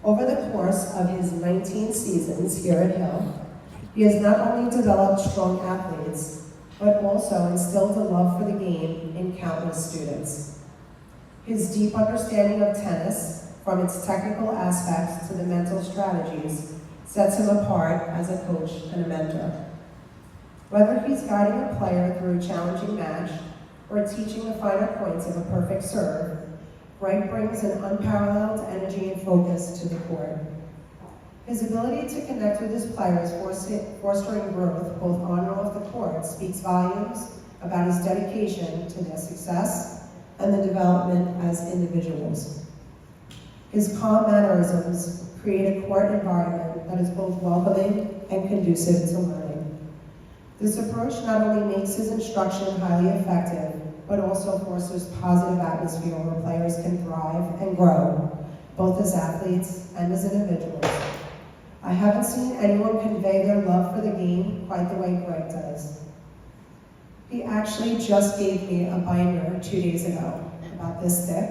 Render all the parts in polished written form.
Over the course of his 19 seasons here at Hill, he has not only developed strong athletes, but also instilled a love for the game in countless students. His deep understanding of tennis, from its technical aspects to the mental strategies, sets him apart as a coach and a mentor. Whether he's guiding a player through a challenging match or teaching the finer points of a perfect serve, Gregg brings an unparalleled energy and focus to the court. His ability to connect with his players, fostering growth both on and off the court, speaks volumes about his dedication to their success and the development as individuals. His calm mannerisms create a court environment that is both welcoming and conducive to learning. This approach not only makes his instruction highly effective, but also fosters positive atmosphere where players can thrive and grow, both as athletes and as individuals. I haven't seen anyone convey their love for the game quite the way Gregg does. He actually just gave me a binder 2 days ago about this thick.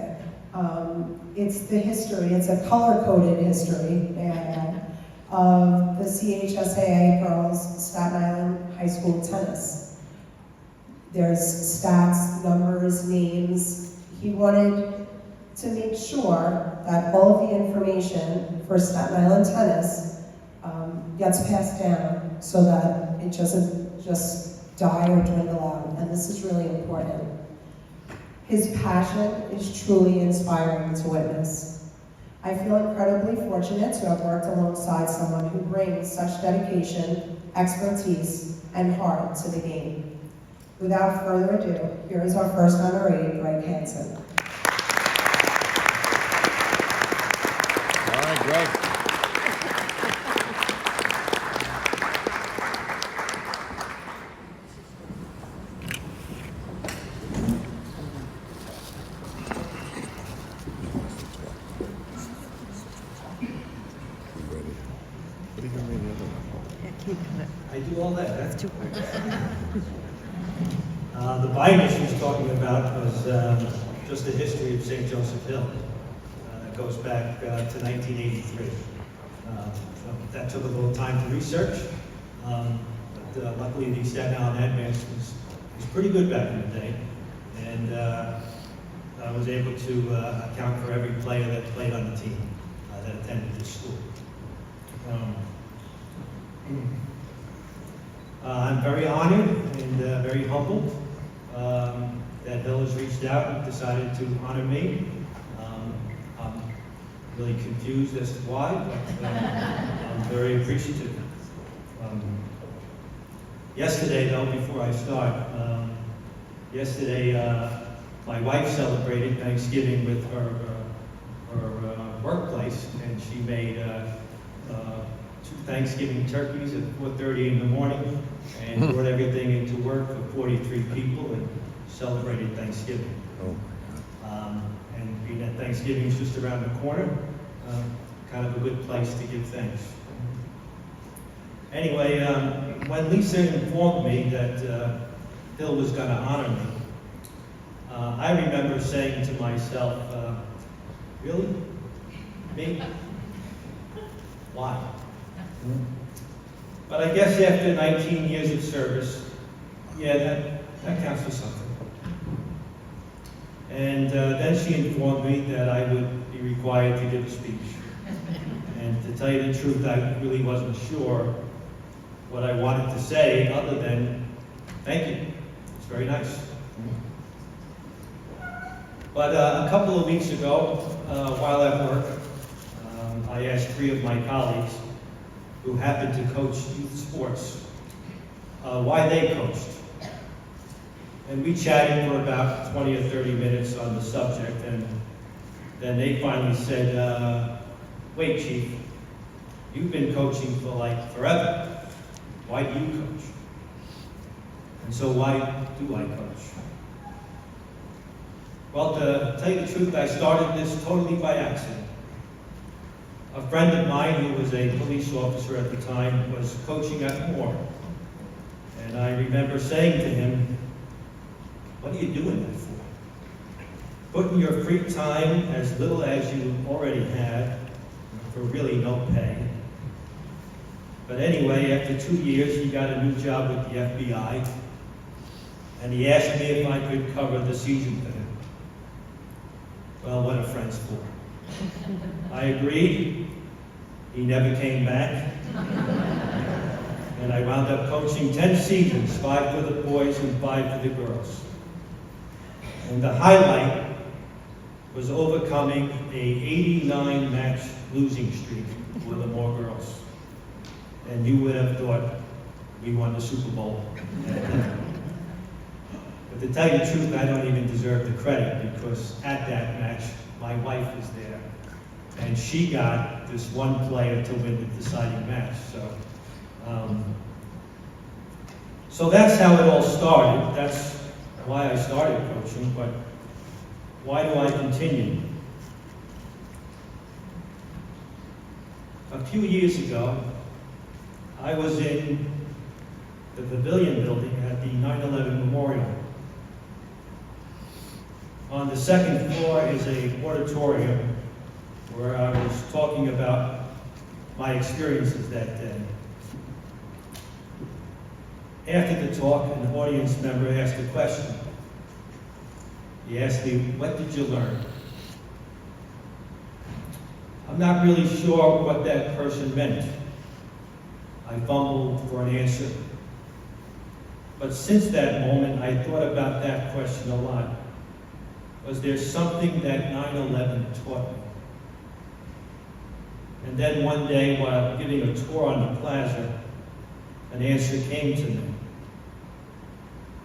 It's the history, it's a color-coded history, may I add, of the CHSAA girls Staten Island High School tennis. There's stats, numbers, names. He wanted to make sure that all of the information for Staten Island tennis gets passed down so that it doesn't just die or dwindle out, and this is really important. His passion is truly inspiring to witness. I feel incredibly fortunate to have worked alongside someone who brings such dedication, expertise, and heart to the game. Without further ado, here is our first honoree, Gregg Hansson. All right, Gregg. I do all that. That's too quick. The binder she was talking about was just the history of St. Joseph Hill. It goes back to 1983. That took a little time to research, but luckily the Staten Island Advance was pretty good back in the day, and I was able to account for every player that played on the team that attended this school. I'm very honored and very humbled that Hill has reached out and decided to honor me. I'm really confused as to why, but I'm very appreciative. Yesterday, though, before I start, yesterday my wife celebrated Thanksgiving with her workplace, and she made 2 Thanksgiving turkeys at 4:30 in the morning and brought everything into work for 43 people and celebrated Thanksgiving. And being that Thanksgiving is just around the corner, kind of a good place to give thanks. Anyway, when Lisa informed me that Hill was going to honor me, I remember saying to myself, really? Me? Why? But I guess after 19 years of service, yeah, that counts for something. And then she informed me that I would be required to give a speech. And to tell you the truth, I really wasn't sure what I wanted to say other than, thank you. It's very nice. But a couple of weeks ago, while at work, I asked 3 of my colleagues who happened to coach youth sports why they coached. And we chatted for about 20 or 30 minutes on the subject, and then they finally said, wait, Chief, you've been coaching for like forever. Why do you coach? And so why do I coach? Well, to tell you the truth, I started this totally by accident. A friend of mine who was a police officer at the time was coaching at Moore. And I remember saying to him, what are you doing that for? Putting your free time, as little as you already had, for really no pay. But anyway, after 2 years, he got a new job with the FBI, and he asked me if I could cover the season for him. Well, what are friends for? I agreed. He never came back. And I wound up coaching 10 seasons, 5 for the boys and 5 for the girls. And the highlight was overcoming a 89-match losing streak with the more girls. And you would have thought we won the Super Bowl. But to tell you the truth, I don't even deserve the credit, because at that match, my wife was there. And she got this one player to win the deciding match. So that's how it all started. That's why I started coaching, but why do I continue? A few years ago, I was in the Pavilion building at the 9/11 Memorial. On the second floor is a auditorium where I was talking about my experiences that day. After the talk, an audience member asked a question. He asked me, "What did you learn?" I'm not really sure what that person meant. I fumbled for an answer. But since that moment, I thought about that question a lot. Was there something that 9/11 taught me? And then one day, while giving a tour on the plaza, an answer came to me.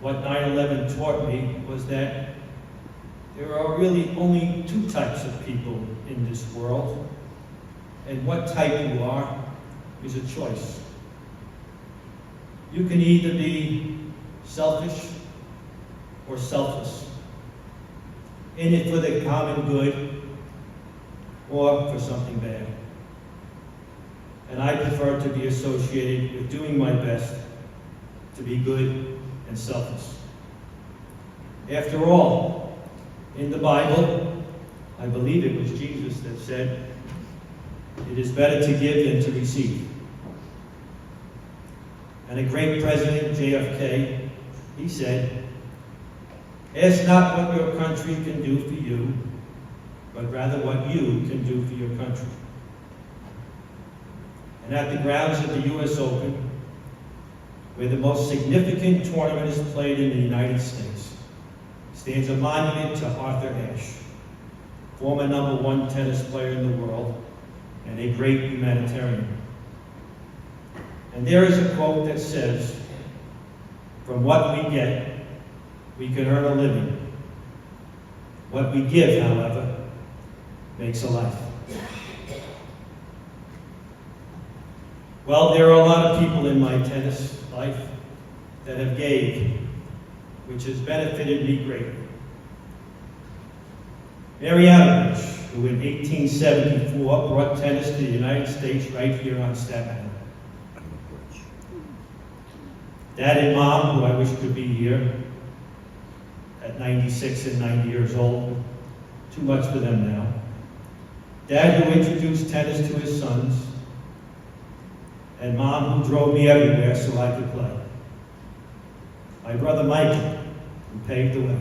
What 9/11 taught me was that there are really only 2 types of people in this world, and what type you are is a choice. You can either be selfish or selfless, in it for the common good or for something bad. And I prefer to be associated with doing my best to be good and selfless. After all, in the Bible, I believe it was Jesus that said, "It is better to give than to receive." And a great president, JFK, he said, "Ask not what your country can do for you, but rather what you can do for your country." And at the grounds of the U.S. Open, where the most significant tournament is played in the United States, stands a monument to Arthur Ashe, former #1 tennis player in the world and a great humanitarian. And there is a quote that says, "From what we get, we can earn a living. What we give, however, makes a life." Well, there are a lot of people in my tennis life that have gave, which has benefited me greatly. Mary Adams, who in 1874 brought tennis to the United States right here on Staten Island. Dad and Mom, who I wish could be here, at 96 and 90 years old, too much for them now. Dad, who introduced tennis to his sons, and Mom, who drove me everywhere so I could play. My brother Michael, who paved the way.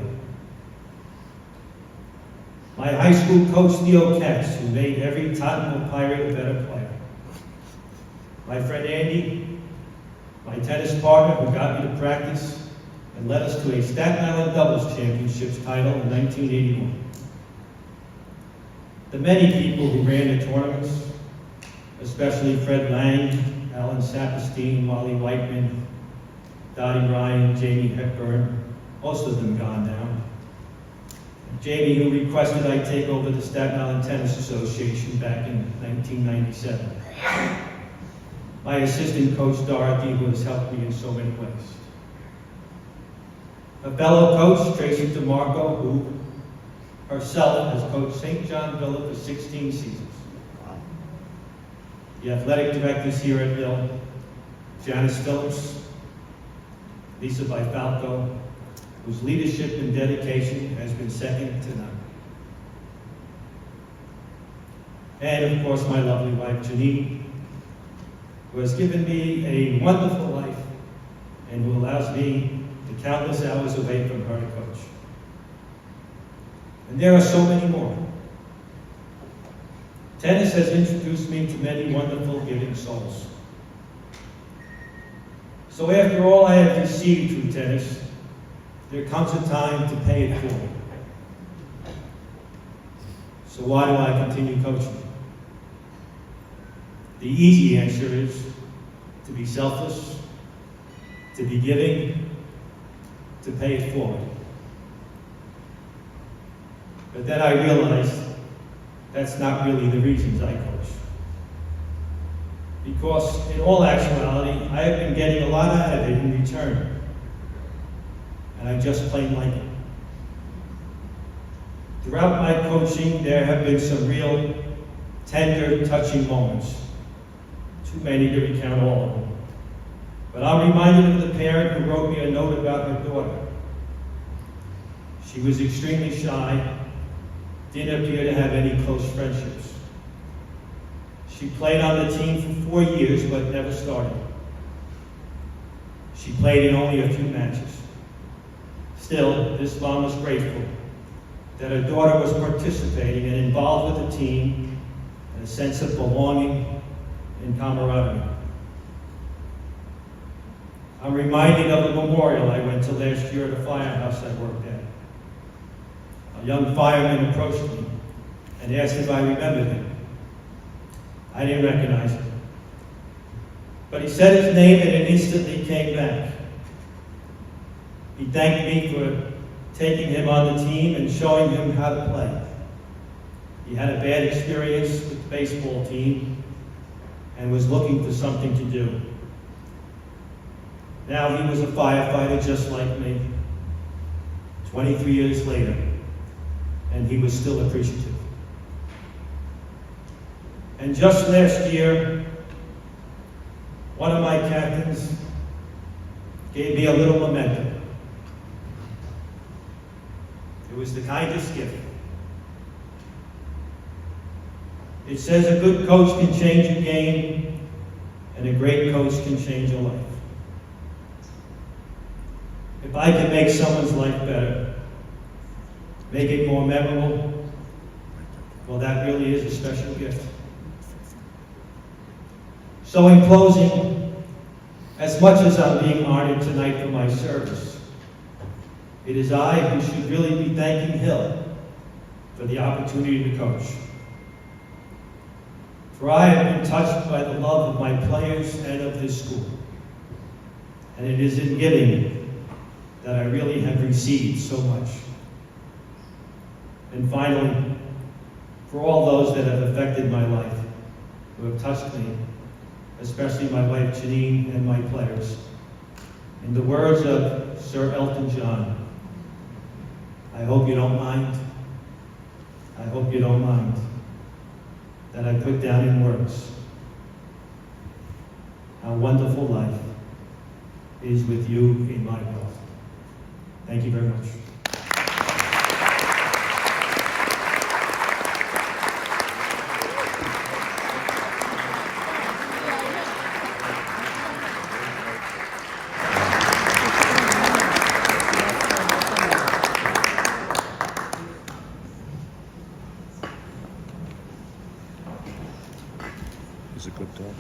My high school coach, Theo Katz, who made every Tottenham Pirate a better player. My friend Andy, my tennis partner, who got me to practice and led us to a Staten Island Doubles Championships title in 1981. The many people who ran the tournaments, especially Fred Lang, Alan Saperstein, Wally Whiteman, Dottie Ryan, Jamie Hepburn, most of them gone now. Jamie, who requested I take over the Staten Island Tennis Association back in 1997. My assistant coach, Dorothy, who has helped me in so many ways. A fellow coach, Tracy DeMarco, who herself has coached St. John Villa for 16 seasons. The athletic directors here at Hill, Janice Phillips, Lisa Bifalco, whose leadership and dedication has been second to none. and of course my lovely wife Janine, who has given me a wonderful life and who allows me the countless hours away from her to coach. And there are so many more. Tennis has introduced me to many wonderful, giving souls. So after all I have received through tennis, there comes a time to pay it forward. So why do I continue coaching? The easy answer is to be selfless, to be giving, to pay it forward. But then I realized that's not really the reasons I coach. Because in all actuality, I have been getting a lot out of it in return. And I just plain like it. Throughout my coaching, there have been some real tender, touching moments. Too many to recount all of them. But I'm reminded of the parent who wrote me a note about her daughter. She was extremely shy, didn't appear to have any close friendships. She played on the team for 4 years, but never started. She played in only a few matches. Still, this mom was grateful that her daughter was participating and involved with the team and a sense of belonging and camaraderie. I'm reminded of a memorial I went to last year at a firehouse I worked at. A young fireman approached me and asked if I remembered him. I didn't recognize him. But he said his name and it instantly came back. He thanked me for taking him on the team and showing him how to play. He had a bad experience with the baseball team and was looking for something to do. Now he was a firefighter just like me, 23 years later, and he was still appreciative. And just last year, one of my captains gave me a little memento. It was the kindest gift. It says a good coach can change a game, and a great coach can change a life. If I can make someone's life better, make it more memorable, well, that really is a special gift. So in closing, as much as I'm being honored tonight for my service, it is I who should really be thanking Hill for the opportunity to coach. For I have been touched by the love of my players and of this school. And it is in giving that I really have received so much. And finally, for all those that have affected my life, who have touched me, especially my wife Janine and my players, in the words of Sir Elton John, I hope you don't mind, I hope you don't mind that I put down in words how wonderful life is with you in my health. Thank you very much. He's a good talker.